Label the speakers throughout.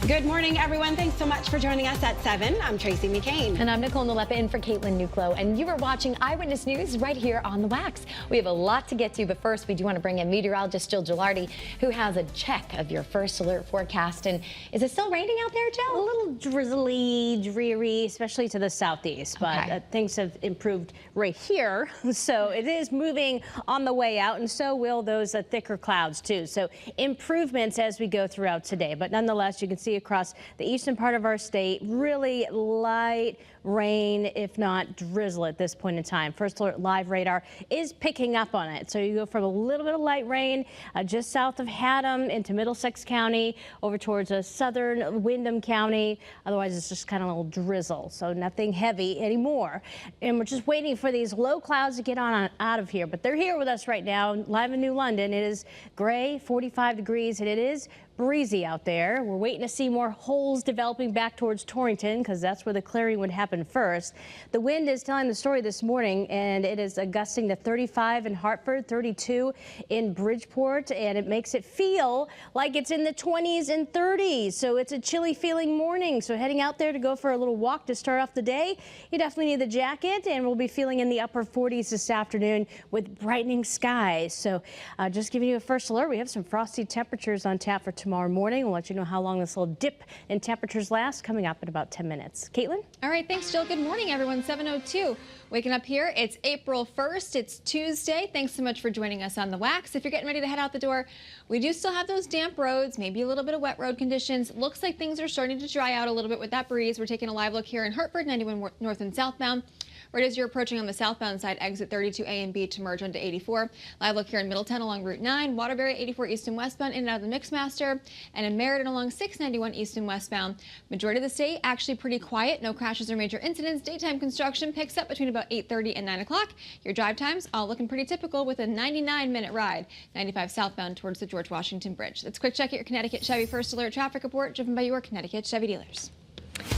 Speaker 1: Good morning, everyone. Thanks so much for joining us at 7. I'm Tracey McCain.
Speaker 2: And I'm Nicole Nalepa in for Cailin Francis. And you are watching Eyewitness News right here on the Wax. We have a lot to get to, but first we do want to bring in meteorologist Gilardi, who has a check of your first alert forecast. And is it still raining out there, Jill?
Speaker 3: A little drizzly, dreary, especially to the southeast, but things have improved right here. So it is moving on the way out, and so will those thicker clouds too. So improvements as we go throughout today, but nonetheless, you can see across the eastern part of our state, really light rain, if not drizzle at this point in time. First alert live radar is picking up on it. So you go from a little bit of light rain just south of Haddam into Middlesex County over towards southern Windham County. Otherwise, it's just kind of a little drizzle. So nothing heavy anymore. And we're just waiting for these low clouds to get on out of here. But they're here with us right now, live in New London. It is gray, 45 degrees, and it is breezy out there. We're waiting to see more holes developing back towards Torrington because that's where the clearing would happen first. The wind is telling the story this morning, and it is gusting to 35 in Hartford, 32 in Bridgeport, and it makes it feel like it's in the 20s and 30s. So it's a chilly feeling morning. So heading out there to go for a little walk to start off the day, you definitely need the jacket, and we'll be feeling in the upper 40s this afternoon with brightening skies. So just giving you a first alert, we have some frosty temperatures on tap for tomorrow morning. We'll let you know how long this little dip in temperatures lasts coming up in about 10 minutes. Caitlin?
Speaker 4: All right, thanks, Jill. Good morning, everyone. 7:02. Waking up here, it's April 1st. It's Tuesday. Thanks so much for joining us on the Wax. If you're getting ready to head out the door, we do still have those damp roads, maybe a little bit of wet road conditions. Looks like things are starting to dry out a little bit with that breeze. We're taking a live look here in Hartford, 91 north and southbound. Right as you're approaching on the southbound side, exit 32A and B to merge onto 84. Live look here in Middletown along Route 9, Waterbury 84 east and westbound in and out of the Mixmaster, and in Meriden along 691 east and westbound. Majority of the state actually pretty quiet, no crashes or major incidents. Daytime construction picks up between about 8:30 and 9 o'clock. Your drive times all looking pretty typical with a 99-minute ride. 95 southbound towards the George Washington Bridge. Let's quick check at your Connecticut Chevy First Alert traffic report driven by your Connecticut Chevy dealers.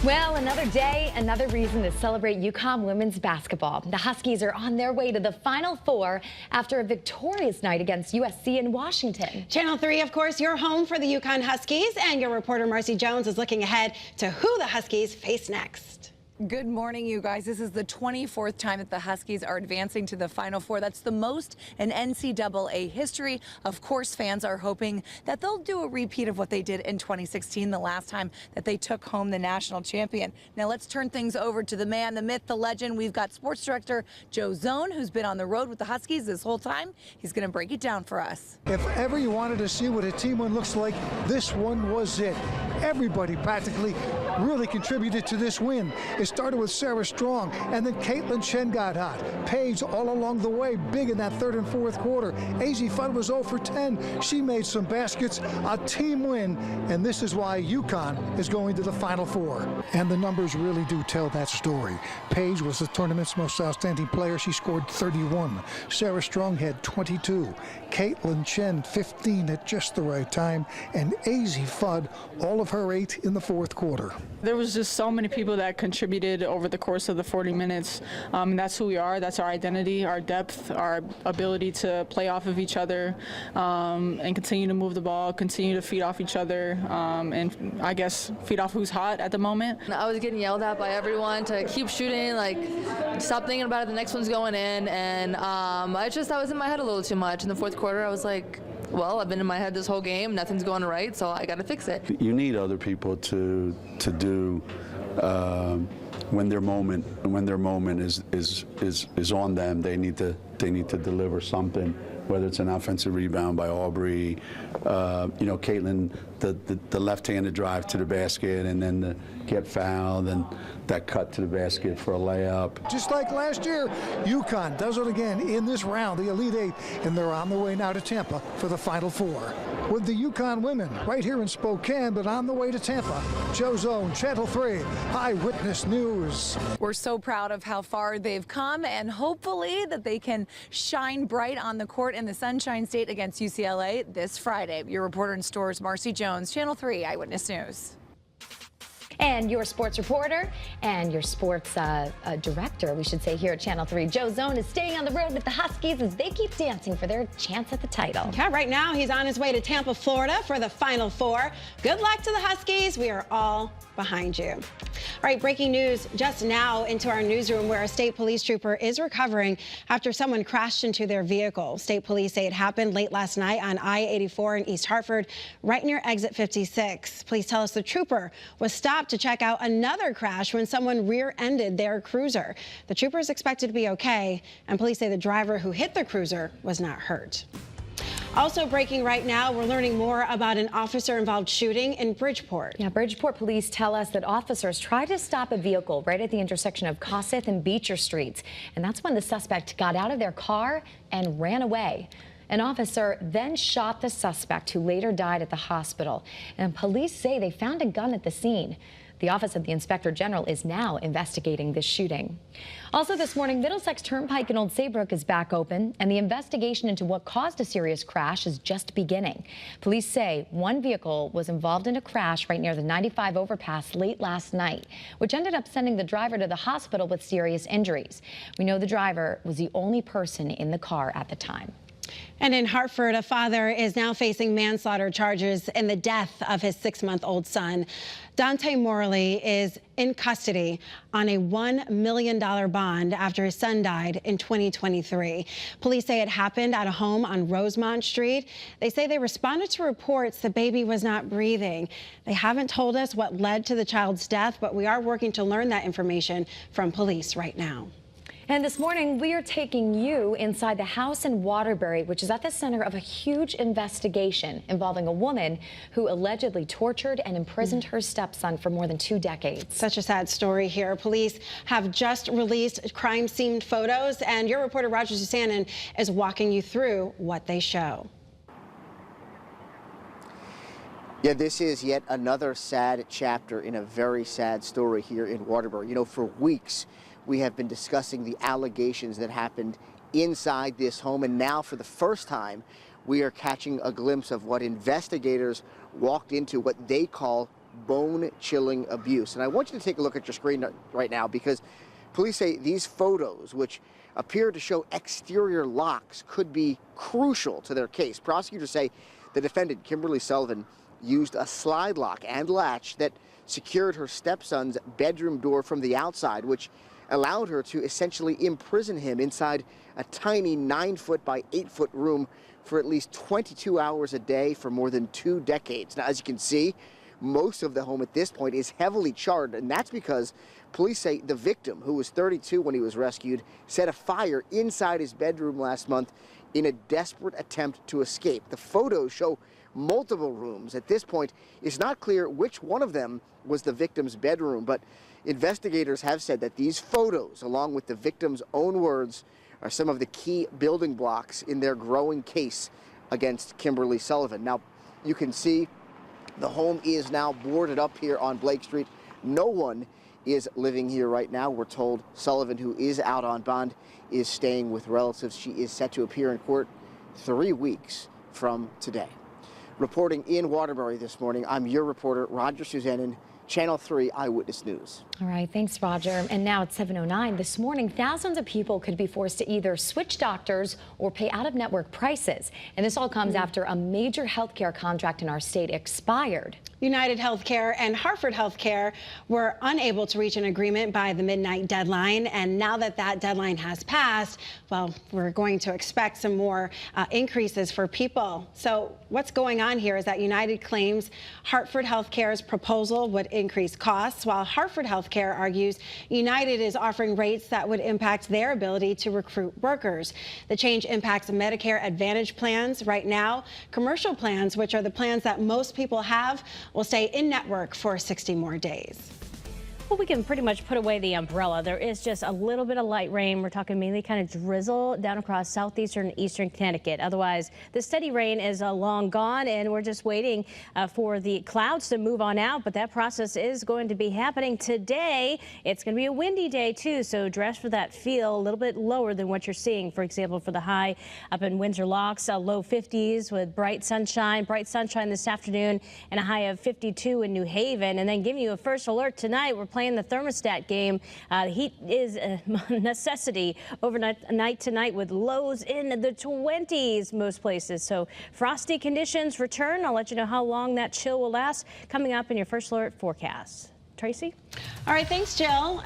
Speaker 2: Well, another day, another reason to celebrate UConn women's basketball. The Huskies are on their way to the Final Four after a victorious night against USC in Washington.
Speaker 1: Channel 3, of course, your home for the UConn Huskies, and your reporter Marcy Jones is looking ahead to who the Huskies face next.
Speaker 5: Good morning, you guys. This is the 24th time that the Huskies are advancing to the Final Four. That's the most in NCAA history. Of course, fans are hoping that they'll do a repeat of what they did in 2016, the last time that they took home the national champion. Now let's turn things over to the man, the myth, the legend. We've got sports director Joe Zone, who's been on the road with the Huskies this whole time. He's going to break it down for us.
Speaker 6: If ever you wanted to see what a team win looks like, this one was it. Everybody practically really contributed to this win. It started with Sarah Strong, and then Caitlin Chen got hot. Paige all along the way, big in that third and fourth quarter. Azzi Fudd was 0 for 10. She made some baskets, a team win, and this is why UConn is going to the Final Four. And the numbers really do tell that story. Paige was the tournament's most outstanding player. She scored 31. Sarah Strong had 22. Caitlin Chen, 15 at just the right time, and Azzi Fudd, all of her 8 in the fourth quarter.
Speaker 7: There was just so many people that contributed over the course of the 40 minutes. That's who we are. That's our identity, our depth, our ability to play off of each other and continue to move the ball, continue to feed off each other, and I guess feed off who's hot at the moment.
Speaker 8: I was getting yelled at by everyone to keep shooting, like stop thinking about it, the next one's going in, and I was in my head a little too much. In the fourth quarter, I was like, well, I've been in my head this whole game, nothing's going right, so I got to fix it.
Speaker 9: You need other people to do when their moment is on them. They need to deliver something, whether it's an offensive rebound by Aubrey, Caitlin, the left-handed drive to the basket, and then the get fouled, and that cut to the basket for a layup.
Speaker 6: Just like last year, UConn does it again in this round, the Elite Eight, and they're on their way now to Tampa for the Final Four. With the UConn women right here in Spokane, but on the way to Tampa. Joe Zone, Channel 3, Eyewitness News.
Speaker 5: We're so proud of how far they've come, and hopefully that they can shine bright on the court in the Sunshine State against UCLA this Friday. Your reporter in stores, Marcy Jones, Channel 3 Eyewitness News.
Speaker 2: And your sports reporter and your sports director, we should say, here at Channel 3, Joe Zone, is staying on the road with the Huskies as they keep dancing for their chance at the title.
Speaker 1: Yeah, right now he's on his way to Tampa, Florida for the Final Four. Good luck to the Huskies. We are all behind you. All right, breaking news just now into our newsroom, where a state police trooper is recovering after someone crashed into their vehicle. State police say it happened late last night on I-84 in East Hartford, right near exit 56. Police tell us the trooper was stopped to check out another crash when someone rear-ended their cruiser. The trooper is expected to be okay, and police say the driver who hit the cruiser was not hurt. Also breaking right now, we're learning more about an officer-involved shooting in Bridgeport.
Speaker 2: Yeah, Bridgeport police tell us that officers tried to stop a vehicle right at the intersection of Kossuth and Beecher Streets, and that's when the suspect got out of their car and ran away. An officer then shot the suspect, who later died at the hospital, and police say they found a gun at the scene. The Office of the Inspector General is now investigating this shooting. Also this morning, Middlesex Turnpike in Old Saybrook is back open, and the investigation into what caused a serious crash is just beginning. Police say one vehicle was involved in a crash right near the 95 overpass late last night, which ended up sending the driver to the hospital with serious injuries. We know the driver was the only person in the car at the time.
Speaker 1: And in Hartford, a father is now facing manslaughter charges in the death of his 6-month-old son. Dante Morley is in custody on a $1 million bond after his son died in 2023. Police say it happened at a home on Rosemont Street. They say they responded to reports the baby was not breathing. They haven't told us what led to the child's death, but we are working to learn that information from police right now.
Speaker 2: And this morning, we are taking you inside the house in Waterbury, which is at the center of a huge investigation involving a woman who allegedly tortured and imprisoned her stepson for more than 2 decades.
Speaker 1: Such a sad story here. Police have just released crime scene photos, and your reporter Roger Susanen is walking you through what they show.
Speaker 10: Yeah, this is yet another sad chapter in a very sad story here in Waterbury. You know, for weeks, we have been discussing the allegations that happened inside this home, and now for the first time we are catching a glimpse of what investigators walked into, what they call bone-chilling abuse. And I want you to take a look at your screen right now, because police say these photos, which appear to show exterior locks, could be crucial to their case. Prosecutors say the defendant, Kimberly Sullivan, used a slide lock and latch that secured her stepson's bedroom door from the outside, which allowed her to essentially imprison him inside a tiny 9-foot by 8-foot room for at least 22 hours a day for more than 2 decades. Now, as you can see, most of the home at this point is heavily charred, and that's because police say the victim, who was 32 when he was rescued, set a fire inside his bedroom last month in a desperate attempt to escape. The photos show multiple rooms. At this point, it's not clear which one of them was the victim's bedroom, but investigators have said that these photos, along with the victim's own words, are some of the key building blocks in their growing case against Kimberly Sullivan. Now, you can see the home is now boarded up here on Blake Street. No one is living here right now. We're told Sullivan, who is out on bond, is staying with relatives. She is set to appear in court 3 weeks from today. Reporting in Waterbury this morning, I'm your reporter, Roger Susanen, Channel 3 Eyewitness News.
Speaker 2: All right, thanks, Roger. And now at 7:09 this morning, thousands of people could be forced to either switch doctors or pay out-of-network prices. And this all comes after a major healthcare contract in our state expired.
Speaker 1: United Healthcare and Hartford Healthcare were unable to reach an agreement by the midnight deadline. And now that that deadline has passed, well, we're going to expect some more increases for people. So what's going on here is that United claims Hartford Healthcare's proposal would increase costs, while Hartford Healthcare argues United is offering rates that would impact their ability to recruit workers. The change impacts Medicare Advantage plans. Right now, commercial plans, which are the plans that most people have, will stay in network for 60 more days.
Speaker 3: Well, we can pretty much put away the umbrella. There is just a little bit of light rain. We're talking mainly kind of drizzle down across southeastern and eastern Connecticut. Otherwise, the steady rain is long gone, and we're just waiting for the clouds to move on out. But that process is going to be happening today. It's going to be a windy day, too, so dress for that feel a little bit lower than what you're seeing. For example, for the high up in Windsor Locks, low 50s with bright sunshine this afternoon, and a high of 52 in New Haven. And then giving you a first alert tonight, we're playing the thermostat game. The heat is a necessity overnight tonight with lows in the 20s most places. So frosty conditions return. I'll let you know how long that chill will last coming up in your first alert forecast. Tracy?
Speaker 1: All right, thanks, Jill.